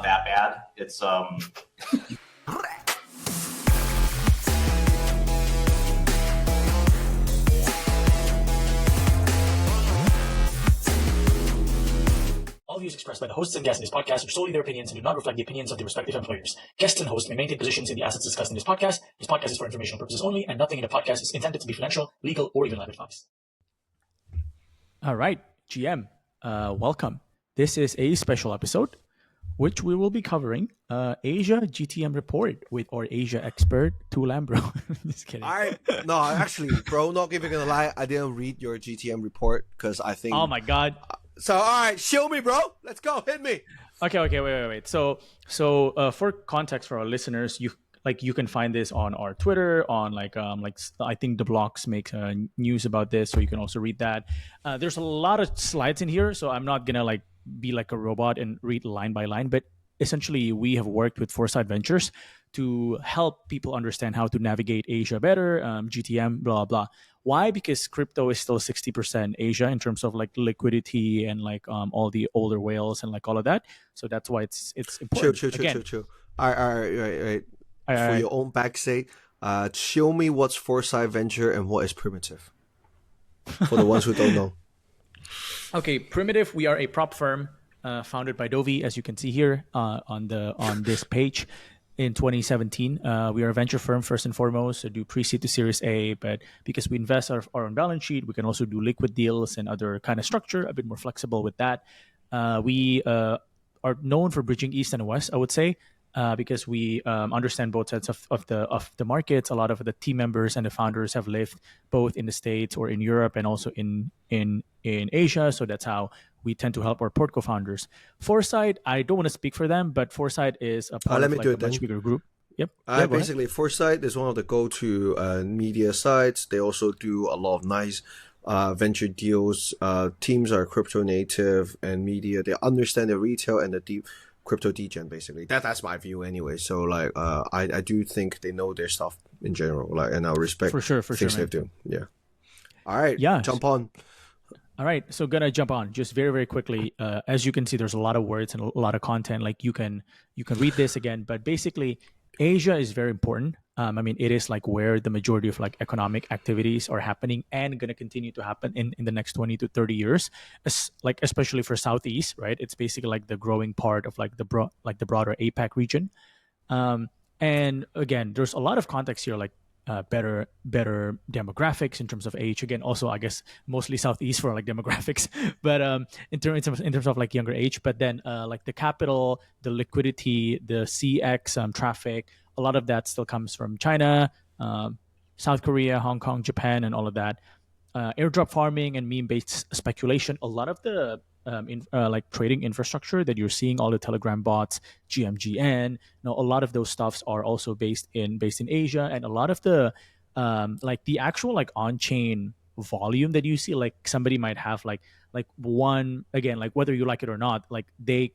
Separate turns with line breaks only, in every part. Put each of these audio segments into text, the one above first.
not that bad. It's
All views expressed by the hosts and guests in this podcast are solely their opinions and do not reflect the opinions of their respective employers. Guests and hosts may maintain positions in the assets discussed in this podcast. This podcast is for informational purposes only, and nothing in the podcast is intended to be financial, legal, or even life advice. All right, GM, welcome. This is a special episode, which we will be covering Asia GTM report with our Asia expert, Tulam, bro. Just kidding.
No, actually, bro, not even gonna lie, I didn't read your GTM report because I think.
Oh my god.
So, all right, show me, bro. Let's go. Hit me.
Okay. Wait. So, for context for our listeners, you can find this on our Twitter, on I think the blogs make news about this, so you can also read that. There's a lot of slides in here, so I'm not gonna be like a robot and read line by line, but essentially we have worked with Foresight Ventures to help people understand how to navigate Asia better, GTM, blah blah. Why? Because crypto is still 60% Asia in terms of like liquidity and all the older whales and all of that. So that's why it's important.
Chill. All right. For your own back's sake, show me what's Foresight Venture and what is Primitive. For the ones who don't know.
Okay, Primitive, we are a prop firm founded by Dovi, as you can see here on this page. In 2017, we are a venture firm first and foremost, so do pre-seed to Series A, but because we invest our own balance sheet, we can also do liquid deals and other kind of structure, a bit more flexible with that. We are known for bridging East and West, I would say, because we understand both sides of the markets. A lot of the team members and the founders have lived both in the States or in Europe and also in Asia, so that's how we tend to help our port co-founders. Foresight, I don't want to speak for them, but Foresight is a part of a much bigger group. Yep.
Basically, Foresight is one of the go-to media sites. They also do a lot of nice venture deals. Teams are crypto native and media. They understand the retail and the deep crypto degen, basically. That's my view anyway. So I do think they know their stuff in general. And I respect
for sure,
things they do. Yeah. All right.
Yeah.
Jump on.
All right, so gonna jump on just very, very quickly. As you can see, there's a lot of words and a lot of content. You can read this again, but basically, Asia is very important. It is where the majority of economic activities are happening and gonna continue to happen in the next 20 to 30 years. Especially for Southeast, right? It's basically the growing part of the broader APAC region. And again, there's a lot of context here, better demographics in terms of age. Again, also I guess mostly Southeast for demographics, but in terms of younger age. But then the capital, the liquidity, the CX traffic, a lot of that still comes from China, South Korea, Hong Kong, Japan, and all of that. Airdrop farming and meme-based speculation. A lot of the trading infrastructure that you're seeing, all the Telegram bots, GMGN, a lot of those stuffs are also based in Asia, and a lot of the the actual on-chain volume that you see, somebody might have one, again, whether you like it or not, they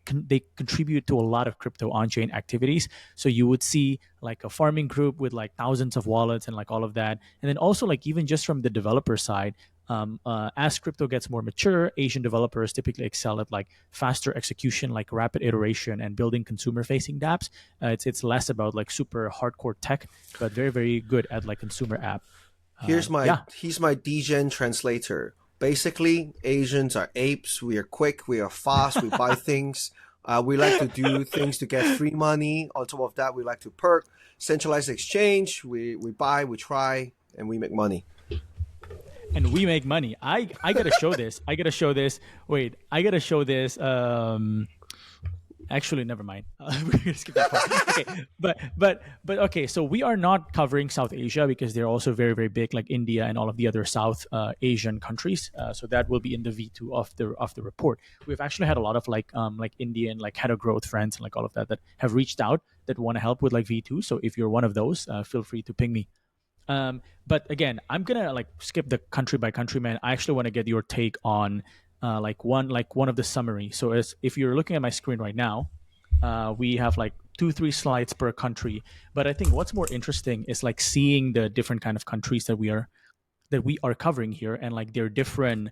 contribute to a lot of crypto on-chain activities. So you would see a farming group with thousands of wallets and all of that, and then also even just from the developer side. As crypto gets more mature, Asian developers typically excel at faster execution, rapid iteration, and building consumer-facing dApps. It's less about super hardcore tech, but very, very good at consumer app.
He's my degen translator. Basically, Asians are apes. We are quick. We are fast. We buy things. We like to do things to get free money. On top of that, we like to perk, centralized exchange. We buy, we try, and we make money.
And we make money. I gotta show this. Wait, I gotta show this. Actually, never mind. We're gonna skip that part. Okay, but okay. So we are not covering South Asia because they're also very, very big, like India and all of the other South Asian countries. So that will be in the V2 of the report. We've actually had a lot of Indian head of growth friends and all of that have reached out that want to help with V2. So if you're one of those, feel free to ping me. But again, I'm gonna skip the country by country, man. I actually want to get your take on one of the summary. So if you're looking at my screen right now, we have 2-3 slides per country. But I think what's more interesting is seeing the different kind of countries that we are covering here, and their different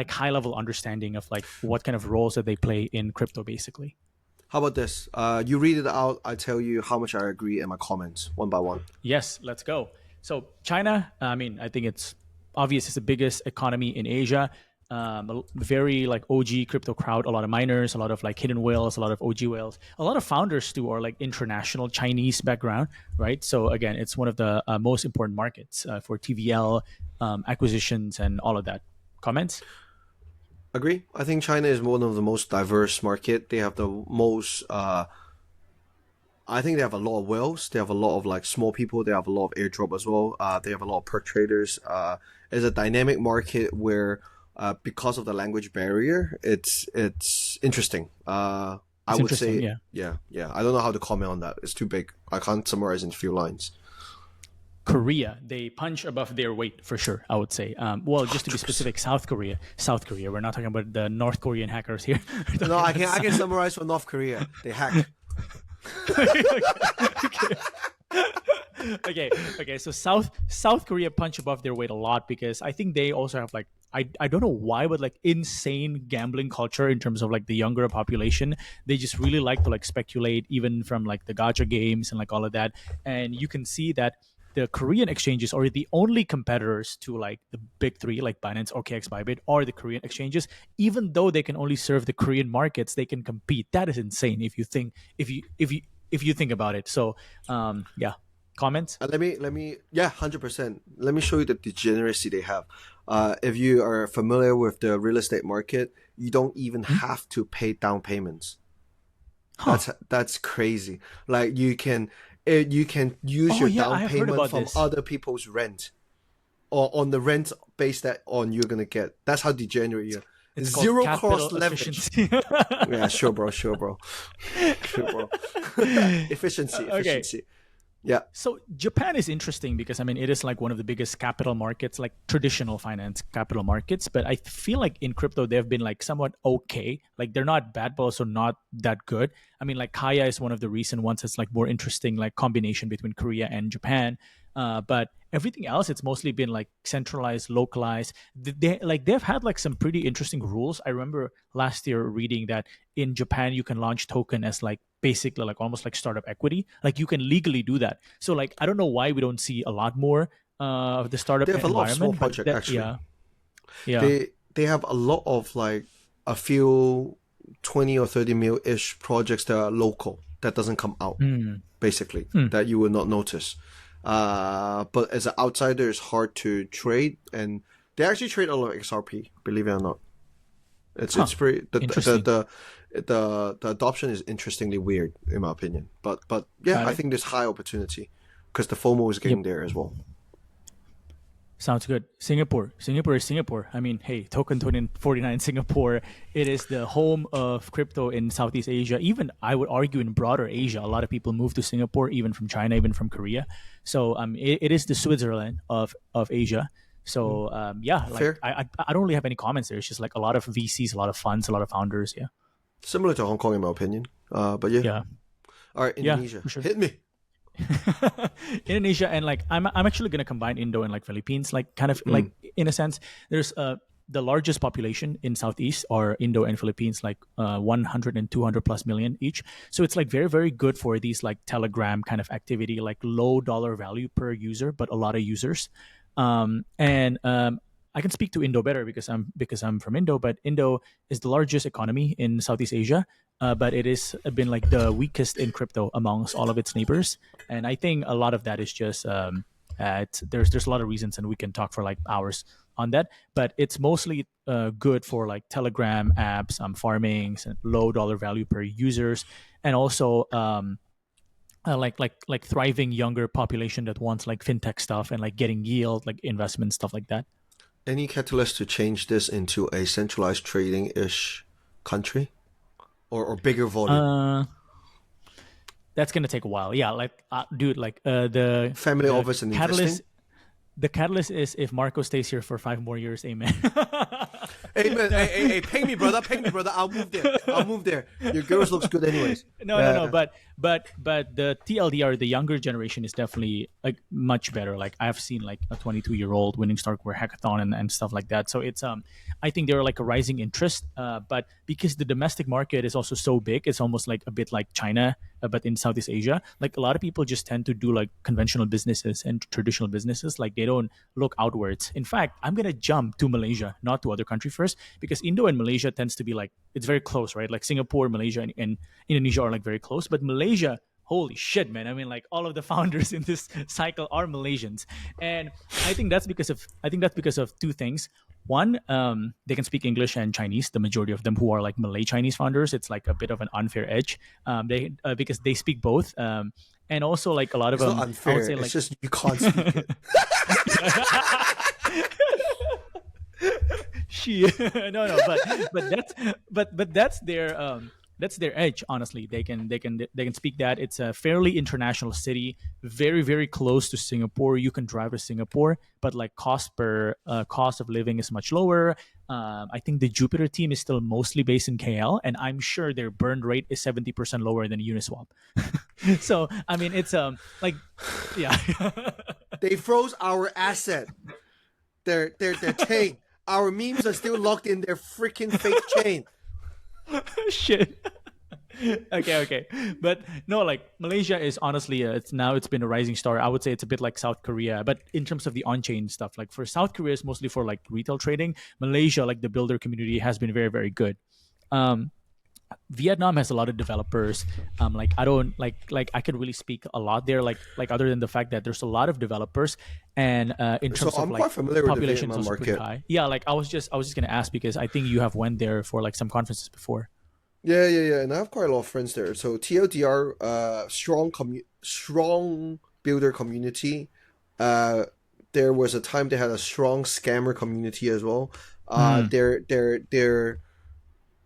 high level understanding of what kind of roles that they play in crypto, basically.
How about this? You read it out. I tell you how much I agree in my comments, one by one.
Yes, let's go. So China, I mean, I think it's obvious it's the biggest economy in Asia. Very like OG crypto crowd, a lot of miners, a lot of like hidden whales, a lot of OG whales, a lot of founders too are like international Chinese background, right? So again, it's one of the most important markets for TVL acquisitions and all of that. Comments?
Agree. I think China is one of the most diverse market. They have the most. I think they have a lot of whales. They have a lot of like small people. They have a lot of airdrop as well. They have a lot of perk traders. It's a dynamic market where, because of the language barrier, it's interesting. I
It's
would
interesting,
say,
yeah.
yeah. I don't know how to comment on that. It's too big. I can't summarize in a few lines.
Korea, they punch above their weight for sure. I would say. Well, just to be
100%.
specific, South Korea. South Korea. We're not talking about the North Korean hackers here. We're
No,
talking about
I can summarize for North Korea. They hack.
okay. So South Korea punch above their weight a lot because I think they also have like I don't know why, but like insane gambling culture in terms of like the younger population. They just really like to like speculate, even from like the gacha games and like all of that. And you can see that the Korean exchanges are the only competitors to like the big three, like Binance, OKX, Bybit, are the Korean exchanges. Even though they can only serve the Korean markets, they can compete. That is insane if you think if you think about it. So yeah, comments.
Yeah, 100%. Let me show you the degeneracy they have. If you are familiar with the real estate market, you don't even
Hmm?
have to pay down payments.
Huh?
That's crazy. Like you can use
Oh
your
yeah, I
down
have heard
payment
about
from
this.
other people's rent, or on the rent base that on you're gonna get. That's how degenerate you are.
It's called
Zero
capital
cost leverage.
efficiency.
Yeah, sure, bro. Sure, bro. Sure, bro. Efficiency,
Okay,
efficiency. Yeah,
so Japan is interesting because I mean it is like one of the biggest capital markets, like traditional finance capital markets. But I feel like in crypto they've been like somewhat okay. Like they're not bad, but also not that good. I mean, like Kaya is one of the recent ones that's like more interesting, like combination between Korea and Japan. But everything else, it's mostly been like centralized, localized. They've had like some pretty interesting rules. I remember last year reading that in Japan you can launch token as like basically like almost like startup equity. Like you can legally do that. So like I don't know why we don't see a lot more of the
they
startup
have a lot of small
environment, but
project
that
actually.
yeah.
They have a lot of like a few 20 or 30 mil ish projects that are local that doesn't come out
Mm,
basically
mm,
that you will not notice. But as an outsider, it's hard to trade, and they actually trade a lot of XRP. Believe it or not,
huh.
it's pretty
Interesting.
the adoption is interestingly weird in my opinion. But yeah,
Got
I
it.
think there's high opportunity because the FOMO is
Yep.
getting there as well.
Sounds good. Singapore. Singapore is Singapore. I mean, hey, Token 2049 Singapore, it is the home of crypto in Southeast Asia. Even I would argue in broader Asia, a lot of people move to Singapore, even from China, even from Korea. So it is the Switzerland of Asia.
Mm.
So yeah, like
Fair,
I don't really have any comments there. It's just like a lot of VCs, a lot of funds, a lot of founders. Yeah.
similar to Hong Kong in my opinion. But yeah,
Yeah.
all right,
Yeah,
Indonesia,
for sure.
hit me.
Indonesia and like I'm actually gonna combine Indo and like Philippines, like kind of like
Mm.
in a sense. There's the largest population in Southeast are Indo and Philippines, like 100 and 200 plus million each. So it's like very very good for these like Telegram kind of activity, like low dollar value per user, but a lot of users. And I can speak to Indo better because I'm from Indo, but Indo is the largest economy in Southeast Asia, but it has been like the weakest in crypto amongst all of its neighbors, and I think a lot of that is just there's a lot of reasons, and we can talk for like hours on that. But it's mostly good for like Telegram apps, farming, low dollar value per users, and also like thriving younger population that wants like fintech stuff and like getting yield, like investment stuff like that.
Any catalyst to change this into a centralized trading ish country or bigger volume?
Uh, that's gonna take a while. Yeah, like dude, like
Family
the
office and investing?
catalyst the catalyst is if Marco stays here for 5 more years. Amen.
Hey man,
No.
hey, pay me, brother. I'll move there. I'll move there. Your girls looks good, anyways.
No. But the TLDR, the younger generation, is definitely like much better. Like I've seen like a 22-year-old winning Starkware hackathon and stuff like that. So it's I think they're like a rising interest. But because the domestic market is also so big, it's almost like a bit like China, but in Southeast Asia. Like a lot of people just tend to do like conventional businesses and traditional businesses. Like they don't look outwards. In fact, I'm gonna jump to Malaysia, not to other country first, because Indo and Malaysia tends to be like it's very close, right? Like Singapore, Malaysia, and Indonesia are like very close, but Malaysia, holy shit, man! I mean, like all of the founders in this cycle are Malaysians, and I think that's because of two things. One, they can speak English and Chinese. The majority of them who are like Malay Chinese founders, it's like a bit of an unfair edge. They because they speak both, and also like a lot of
It's not
them, I would
unfair.
say
It's
like
just you can't speak it.
she no but that's their edge. Honestly, they can speak that. It's a fairly international city, very very close to Singapore. You can drive to Singapore, but like cost of living is much lower. I think the Jupiter team is still mostly based in KL, and I'm sure their burn rate is 70% lower than Uniswap. So I mean it's like yeah.
They froze our asset. Their chain. Our memes are still locked in their freaking fake chain.
Shit. Okay. But no, like Malaysia is honestly, it's been a rising star. I would say it's a bit like South Korea, but in terms of the on-chain stuff, like for South Korea, it's mostly for like retail trading. Malaysia, like the builder community, has been very very good. Um, Vietnam has a lot of developers. Like I don't like I could really speak a lot there. Like other than the fact that there's a lot of developers, and in
So
terms of
I'm
like
quite familiar with the
population is
Vietnam
also pretty
market.
high. Yeah, like I was just gonna ask because I think you have went there for like some conferences before.
Yeah. And I have quite a lot of friends there. So TLDR, strong builder community. Uh, there was a time they had a strong scammer community as well.
Hmm.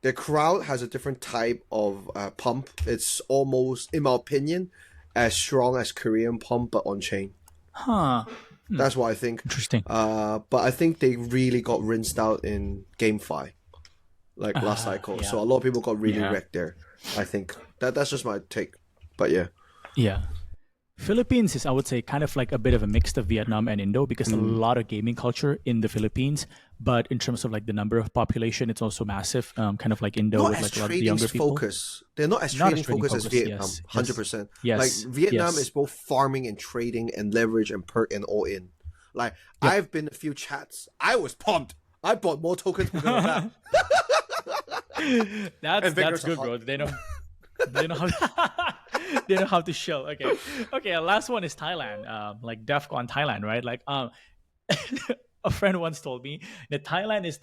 Their crowd has a different type of pump. It's almost, in my opinion, as strong as Korean pump, but on chain.
Huh.
That's what I think.
Interesting.
But I think they really got rinsed out in GameFi, like last cycle.
Yeah.
So a lot of people got really
Yeah.
wrecked there. I think that's just my take. But yeah.
Yeah. Philippines is, I would say, kind of like a bit of a mix of Vietnam and Indo because a
Mm.
lot of gaming culture in the Philippines. But in terms of like the number of population, it's also massive. Kind of like Indo
Not
with
as
like a lot of the
trading
younger people.
focus. They're not as
Not as
trading
trading
focused as
focus.
Vietnam.
Yes. Yes.
100%. Like
Yes.
Vietnam is
Yes.
both farming and trading and leverage and perk and all in. Like
Yep.
I've been a few chats. I was pumped. I bought more tokens because of that.
That's
And
that's
Victor's a
good,
hot.
bro. They know how they know how to show. Okay. Last one is Thailand. Like DefCon Thailand, right? Like a friend once told me that Thailand is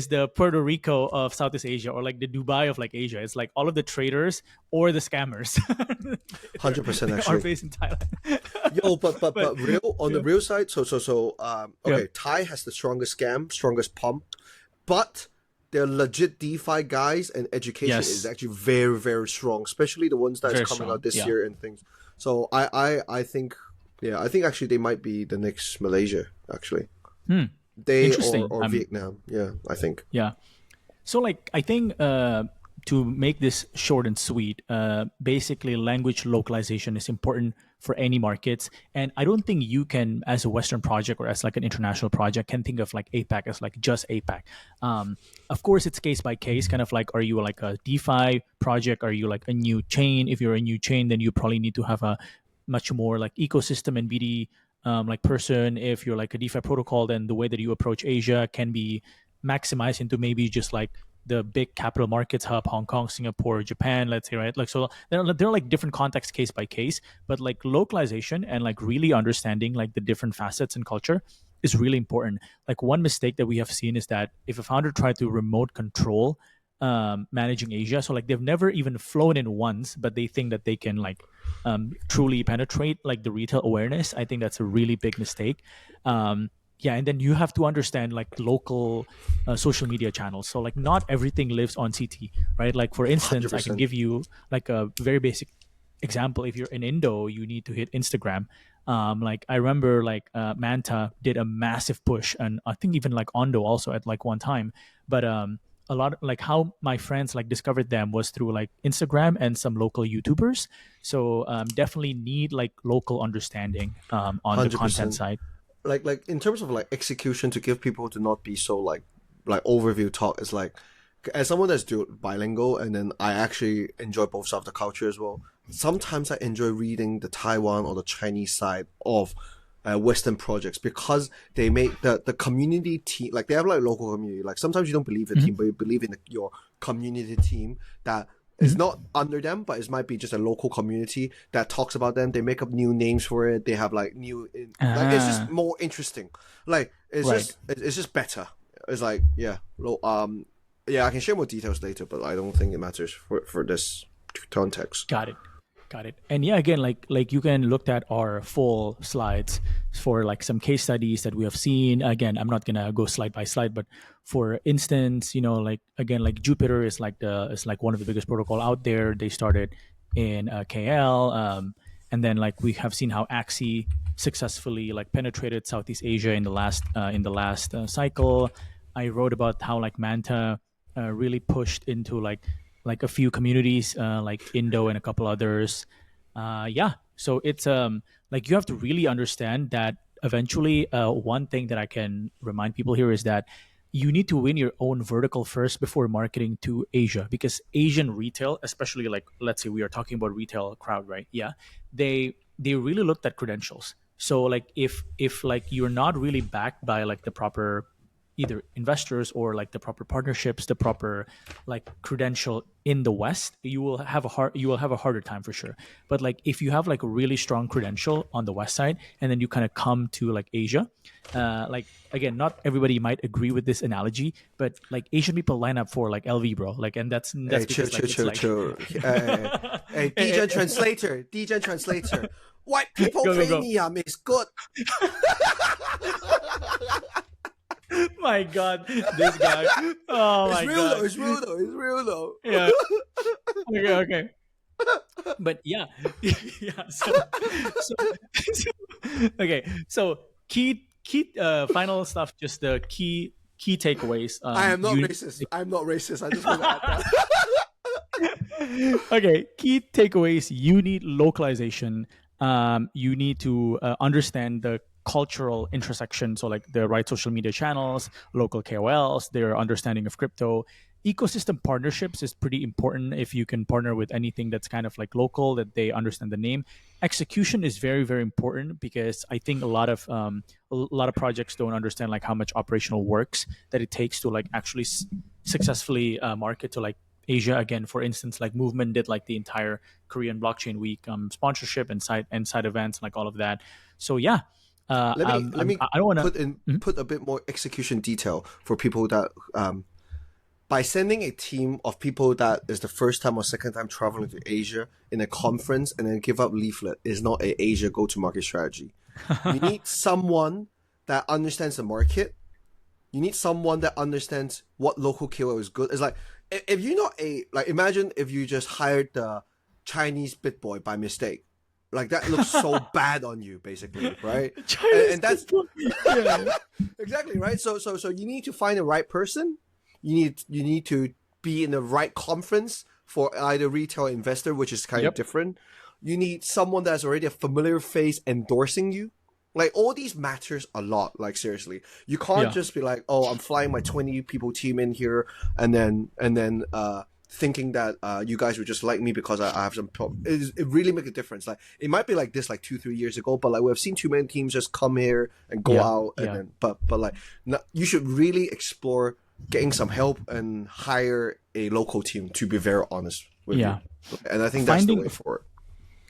the Puerto Rico of Southeast Asia, or like the Dubai of like Asia. It's like all of the traders or the scammers.
100%
They are
actually.
based in Thailand.
Yo, but but
But
but real on the
yeah,
real side,
yeah,
okay, Thai has the strongest scam, strongest pump, but they're legit DeFi guys and education is
yes,
actually very, very strong, especially the ones that is
very
coming out
strong.
this
Yeah.
year and things. So I think I think actually they might be the next Malaysia, actually. They
Interesting.
or Vietnam. Yeah, I think.
Yeah. So, like, I think to make this short and sweet, basically, language localization is important for any markets. And I don't think you can, as a Western project or as like an international project, can think of like APAC as like just APAC. Of course, it's case by case, kind of like, are you like a DeFi project? Are you like a new chain? If you're a new chain, then you probably need to have a much more like ecosystem and BD like person. If you're like a DeFi protocol, then the way that you approach Asia can be maximized into maybe just like the big capital markets hub, Hong Kong, Singapore, Japan, let's say, right? Like, so they're like different contexts case by case, but like localization and like really understanding like the different facets and culture is really important. Like one mistake that we have seen is that if a founder tried to remote control managing Asia, so like they've never even flown in once, but they think that they can like truly penetrate like the retail awareness. I think that's a really big mistake. Yeah, and then you have to understand like local social media channels. So like not everything lives on CT, right? Like for instance, I can
100%.
give you like a very basic example. If you're in Indo, you need to hit Instagram. Like I remember like Manta did a massive push, and I think even like Ondo also at like one time. But a lot like how my friends like discovered them was through like Instagram and some local YouTubers. So definitely need like local understanding on the content
100%.
side.
Like in terms of like execution, to give people to not be so like overview talk, is like, as someone that's bilingual, and then I actually enjoy both sides of the culture as well. Sometimes I enjoy reading the Taiwan or the Chinese side of Western projects, because they make the community team, like they have like local community. Like sometimes you don't believe the
Mhm,
team, but you believe in your community team that is
mhm.
not under them, but it might be just a local community that talks about them. They make up new names for it. They have like like it's just
Ah,
more interesting. Like
right.
it's just better. It's like, yeah, yeah, I can share more details later, but I don't think it matters for this context.
Got it. Got it. And yeah, again, like you can look at our full slides for like some case studies that we have seen. Again, I'm not gonna go slide by slide, but for instance, like again, like Jupiter is like one of the biggest protocol out there. They started in KL, and then like we have seen how Axie successfully like penetrated Southeast Asia in the last cycle. I wrote about how like Manta really pushed into like a few communities like Indo and a couple others. Yeah, so it's like you have to really understand that eventually. One thing that I can remind people here is that you need to win your own vertical first before marketing to Asia, because Asian retail, especially like let's say we are talking about retail crowd, right? Yeah, they really looked at credentials. So like if like you're not really backed by like the proper either investors or like the proper partnerships, the proper like credential in the West, you will have a harder time for sure. But like if you have like a really strong credential on the West side, and then you kind of come to like Asia, like again, not everybody might agree with this analogy, but like Asian people line up for like LV, bro. Like, and
Hey,
that's
chill,
because like
chill,
it's
chill,
like
chill. Hey, DJ translator, DJ translator. White people
go go go.
premium is good.
My God, this guy. Oh
It's
my
real though.
God.
It's real though. It's real though.
Yeah. Okay. Okay. But yeah, yeah. So, okay. So key final stuff. Just the key takeaways.
I am not
You
racist. I'm not racist. I just want to add that.
okay, key takeaways: you need localization. You need to understand the cultural intersection, so like the right social media channels, local KOLs, their understanding of crypto. Ecosystem partnerships is pretty important. If you can partner with anything that's kind of like local, that they understand the name. Execution is very very important, because I think a lot of projects don't understand like how much operational works that it takes to like actually successfully market to like Asia. Again, for instance, like Movement did like the entire Korean Blockchain Week sponsorship and side events, like all of that. So yeah, I don't want to.
put a bit more execution detail for people that by sending a team of people that is the first time or second time traveling to Asia in a conference and then give up leaflet is not a Asia go to market strategy. You need someone that understands the market. You need someone that understands what local KOL is good. It's like, if you're not like, imagine if you just hired the Chinese bit boy by mistake. Like that looks so bad on you, basically, right?
China's
And that's
yeah.
exactly right. So you need to find the right person. You need to be in the right conference for either retail or investor, which is kind of
Yep.
different. You need someone that's already a familiar face endorsing you. Like all these matters a lot. Like seriously, you can't
Yeah.
just be like, "Oh, I'm flying my 20 people team in here," and then thinking that you guys would just like me because I have some problem. It really make a difference. Like it might be like this like 2-3 years ago, but like we've seen too many teams just come here and go
Yeah.
out, and
Yeah.
then but like you should really explore getting some help and hire a local team. To be very honest with you,
Yeah.
and I think that's the
Finding
way forward.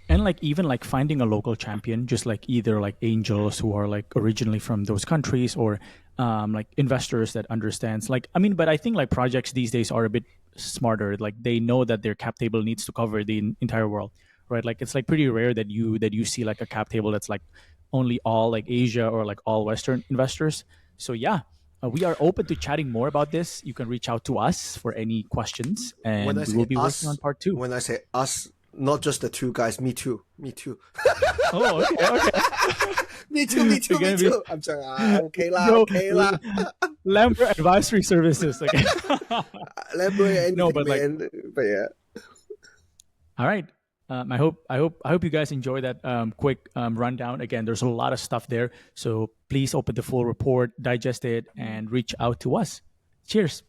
and like even like finding a local champion, just like either like angels who are like originally from those countries, or like investors that understands like, I mean, but I think like projects these days are a bit smarter. Like they know that their cap table needs to cover the entire world, right? Like it's like pretty rare that you see like a cap table that's like only all like Asia or like all Western investors. So yeah, we are open to chatting more about this. You can reach out to us for any questions,
When I
and we
say
will be working on
us,
part two.
when I say us, Not just the two guys. Me too. Me too.
Oh, okay, okay.
Me too. Me
We're
too. Me
gonna be
too. I'm sorry. Okay lah.
no
Okay lah.
Lambert advisory services. Okay.
Elaborate
No,
anything,
but like,
man. But yeah.
all right. I hope you guys enjoy that quick rundown. Again, there's a lot of stuff there, so please open the full report, digest it, and reach out to us. Cheers.